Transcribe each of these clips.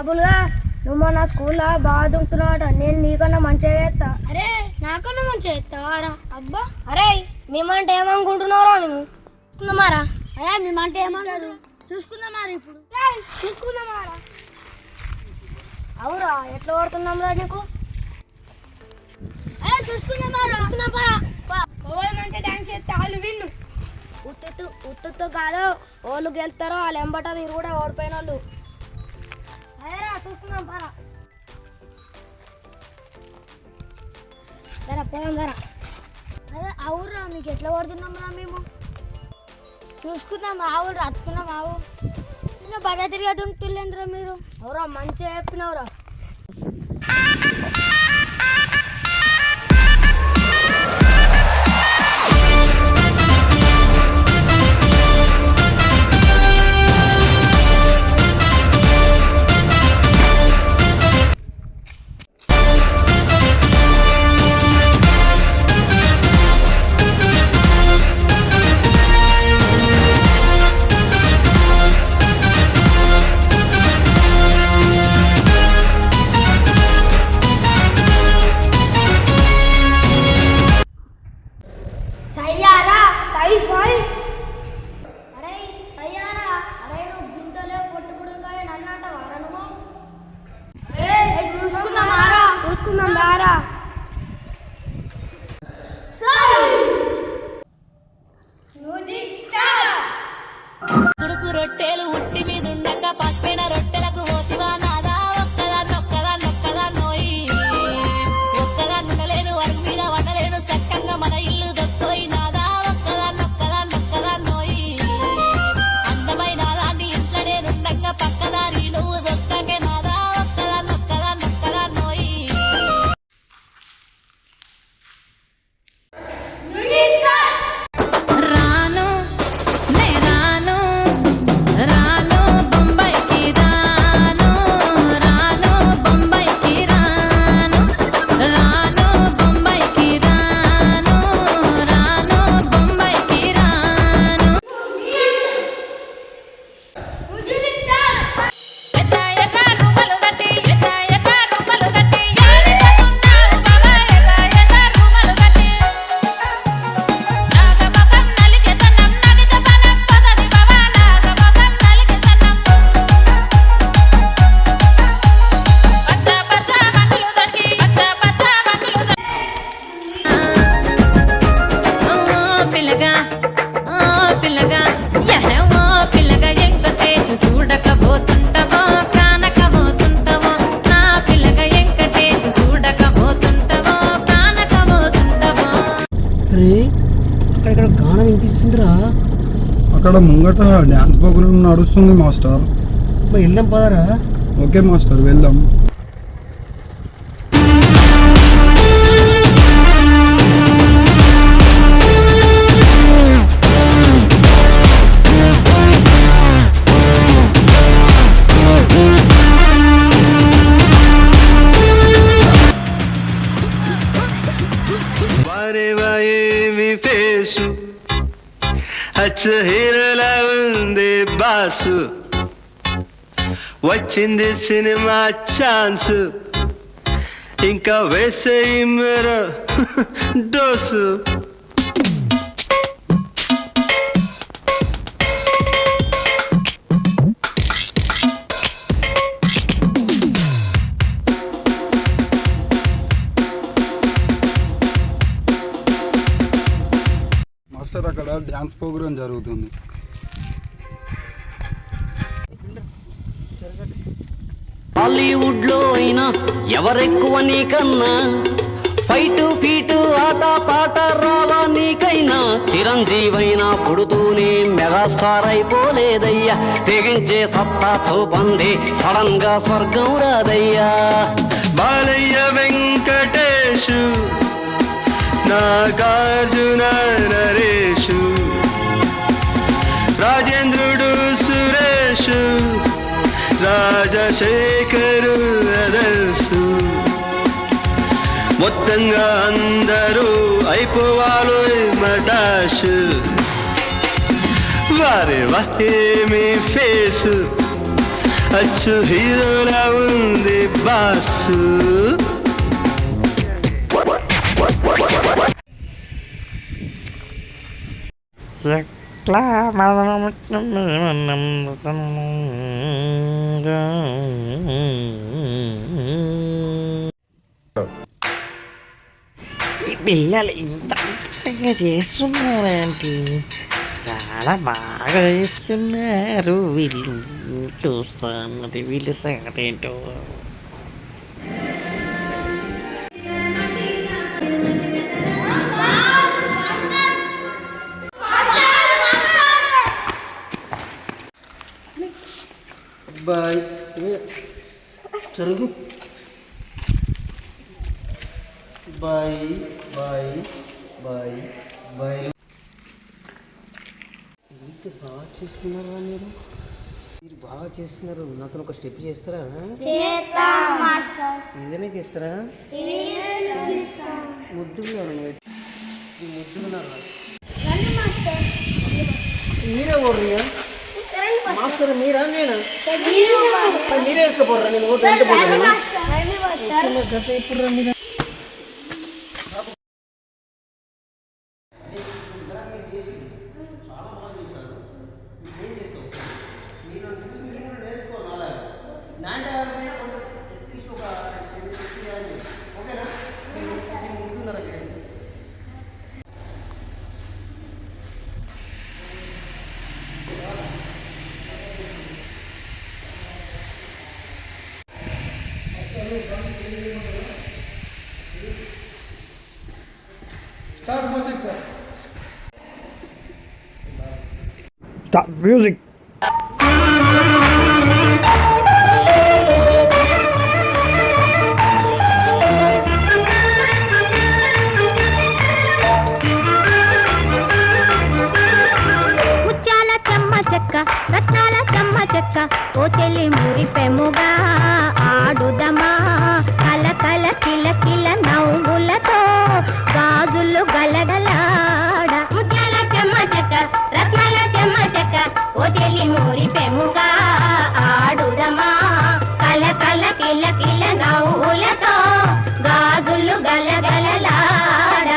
బాబులుగా నువ్వు నా స్కూల్లో బాగా దుంకుతున్నావు. నేను నీకన్నా మంచిగా చేస్తా. అరే నాకన్నా మంచిగా చేస్తావారా? అబ్బా అరే మేమంటే ఏమనుకుంటున్నారో నువ్వు చూసుకుందామారా? అరే మేమంటే ఏమంటారు? చూసుకుందామారా? ఇప్పుడు చూసుకుందామారా? అవురా ఎట్లా పడుతున్నాంరా నీకు? అరే చూసుకుందామారా? చూసుకుందాం డాన్స్ చేస్తే వాళ్ళు విన్ను. ఉత్తు కాదు, వాళ్ళు గెలుస్తారో వాళ్ళు ఎంబట తీరు కూడా ఓడిపోయిన వాళ్ళు. అదేరా చూసుకుందాం పారా. సరే పోదాం ధర. అరే అవురా మీకు ఎట్లా పడుతున్నాం రా? మేము చూసుకుందాం ఆవు రత్తున్నాం ఆవు. నిన్న బడా తిరిగా దుంకుతులేంద్రా మీరు. అవురా మంచిగా చెప్పినవురా. అరే సయ్యారా? అరే నువ్వు గింతలే పొట్టుకుడుగా నన్నట వారా నువ్వు? చూసుకుందామారా? చూసుకుందాం దారా. Music start. ఉడుకు రొట్టెలు ఉట్టి మీద ఉండక పసిపోయిన రొట్టెలకు పోతివా నాదా? ఒక్కదా నోయి ఒక్కదా ఉండలేను, వరకు మీద వండలేను, చక్కగా మన ఇల్లు దొక్కోయి నాదా? ఒక్కదా నోయి అందమైన దాన్ని ఇంట్లో నేనుండగా పక్కదారి నువ్వు దొక్కకే నాదా? ఒక్కదా నోయి. Music start. రాను నే రాను రాను బొంబాయికి రాను రాను బొంబాయికి రాను రాను బొంబాయికి రాను రాను బొంబాయికి రాను. Music start. ఎత రూపలు గట్టి ఎత రూపలు గట్టి యాడికన్నావు బాబా? ఎత రూపలు గట్టి నాగమకం నలికెతనం నగిజపనం పదది బాబా. నాగమకం నలికెతనం పచ్చ మంగులు దొరికి పచ్చ మంగులు దొరికి పిల్లగా యహో పిల్లగా ఎంకటేశు చూడకపోతుంటావో కానకపోతుంటావో నా పిల్లగా ఎంకటేశు చూడకపోతుంటావో కానకపోతుంటావో. అరే అక్కడ గానం వినిపిస్తుందిరా. అక్కడ ముంగట డ్యాన్స్ ప్రోగ్రామ్ నడుస్తుంది మాస్టర్. వెళ్దాం పదరా. ఓకే మాస్టర్ వెళ్దాం. ఏమి ఫేసు అచ్చ హీరోలా ఉంది బాసు, వచ్చింది సినిమా ఛాన్స్, ఇంకా వేసేయి మీరు డోసు. మాస్టర్ అక్కడ డ్యాన్స్ ప్రోగ్రామ్ జరుగుతుంది. హాలీవుడ్ లో అయినా ఎవరెక్కువ నీకన్నా, ఫైటు ఫీటు ఆట పాట రావా నీకైనా, చిరంజీవైనా పుడుతూనే మెగాస్టార్ అయిపోలేదయ్యా, తెగించే సత్తా చూపండి సడన్ గా స్వర్గం రాదయ్యా. బాలయ్య వెంకటేశు నాగార్జున నరేషు, రాజేంద్రుడు సురేషు, రాజశేఖరు అదర్సు, మొత్తంగా అందరూ అయిపోవాలో మటాషు. వారే వాహేమి ఫేసు అచ్చు హీరోలా ఉంది బాసు. ఎట్లా ఈ పిల్లలు ఇంత అందంగా చేస్తున్నారేంటి? చాలా బాగా చేస్తున్నారు వీళ్ళు. చూస్తాన్నది వీళ్ళ సంగతి ఏంటో. బాయ్ చదువు. Bye bye bye bye. ఎంత బాగా చేస్తున్నారా మీరు? మీరు బాగా చేస్తున్నారు. నాతో ఒక స్టెప్ చేస్తారా? ఏదైనా చేస్తారా? ముద్దున్నారు. ముద్దున్నారా? మీరే ఓర్రియా మాస్టర్? మీరా నేనా? మీరే వేసుకోపోర్రా. నేను పోతే ఎంత పోతాను గత ఇప్పుడు మీరు చాలా బాగా చేశారు. మీరు ఏం చేస్తావు? మీరు నన్ను చూసి మీరు కూడా నేర్చుకోవాలి. అలాగే నా దగ్గర కొంచెం అట్లీస్ట్ ఒక ఓకేనా? నేను ముందున్నారు అక్కడ. Stop music. ముత్యాల చెమ్మ చెక్క రత్నాల చెమ్మ చెక్క ఓ చెల్లి మురిపెముగా ఆడుదమా కల కల కిల కిల నవ్వులతో గాజులు గలగలాడ. ముత్యాల చెమ్మ చెక్క రత్నాల చెమ్మ చెక్క ఓ చెల్లి మురిపెముగా ఆడుదమా కల కల కిల కిల నవ్వులతో గాజులు గలగలలాడ.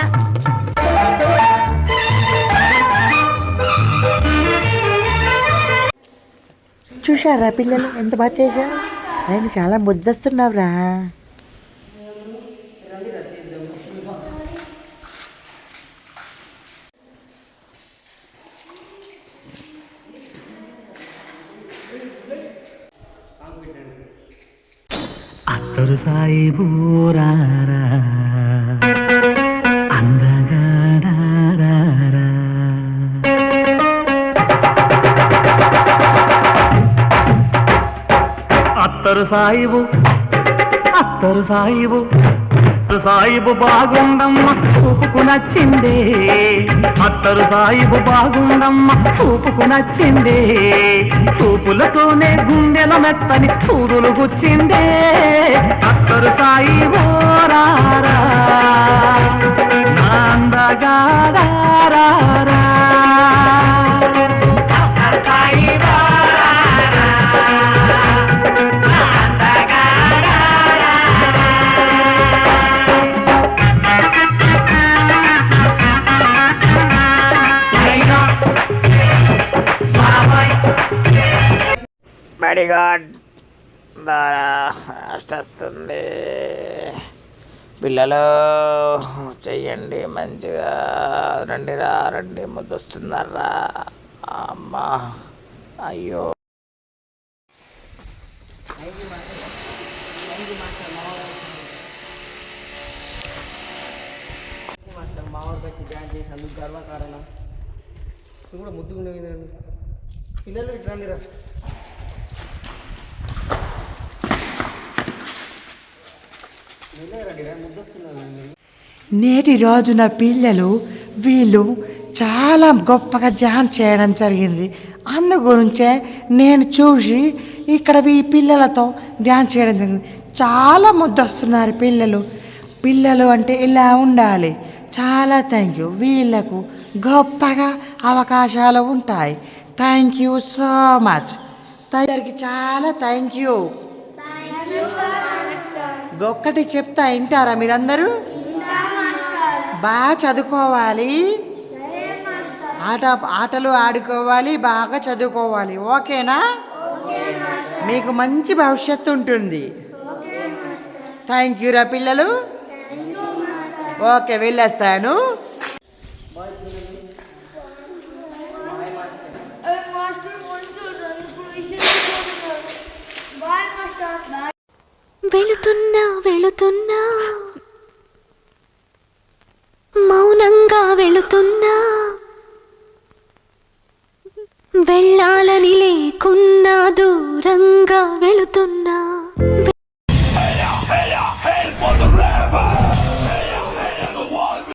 చూశారా పిల్లలు ఎంత బాగా చేశారు? నేను చాలా ముద్దస్తున్నావురా. అత్తరు సాయి బూరారా అందగాడారా. అత్తరు సాయిబు అత్తరు సాయిబు సాయిబు బాగుండమ్మ చూపుకు నచ్చిందే. అత్తరు సాయిబు బాగుండమ్మ చూపుకు నచ్చిందే. చూపులతోనే గుండెల మెత్తని సూదులు గుచ్చిందే. అత్తరు సాయిబు రారా నా అందగాడారా. అత్తరు సాయిబు బాడీగార్డ్ ద్వారా వస్తుంది. పిల్లలు చెయ్యండి మంచిగా. రండిరా రండి ముద్దొస్తున్నారా. అమ్మా అయ్యో. మామూలు వచ్చి డ్యాన్స్ చేసి అందుకు గర్వకారణం. నువ్వు కూడా ముద్దుకున్నావు కదండి. పిల్లలు ఇటు రండిరా. నేటి రోజున పిల్లలు వీళ్ళు చాలా గొప్పగా డ్యాన్స్ చేయడం జరిగింది. అందు గురించే నేను చూసి ఇక్కడ ఈ పిల్లలతో డ్యాన్స్ చేయడం జరిగింది. చాలా ముద్దొస్తున్నారు పిల్లలు. పిల్లలు అంటే ఇలా ఉండాలి. చాలా థ్యాంక్ యూ. వీళ్ళకు గొప్పగా అవకాశాలు ఉంటాయి. Thank you so much. అందరికి చాలా థ్యాంక్ యూ. ఒక్కటి చెప్తా, వింటారా మీరందరూ? బాగా చదువుకోవాలి, ఆటలు ఆడుకోవాలి, బాగా చదువుకోవాలి. ఓకేనా? మీకు మంచి భవిష్యత్తు ఉంటుంది. థ్యాంక్ యూ రా పిల్లలు. ఓకే, వెళ్ళేస్తాను. వెళుతున్నా వెళుతున్నా మౌనంగా వెళుతున్నా, వెళ్ళాలని లేకున్నా దూరంగా వెళుతున్నా.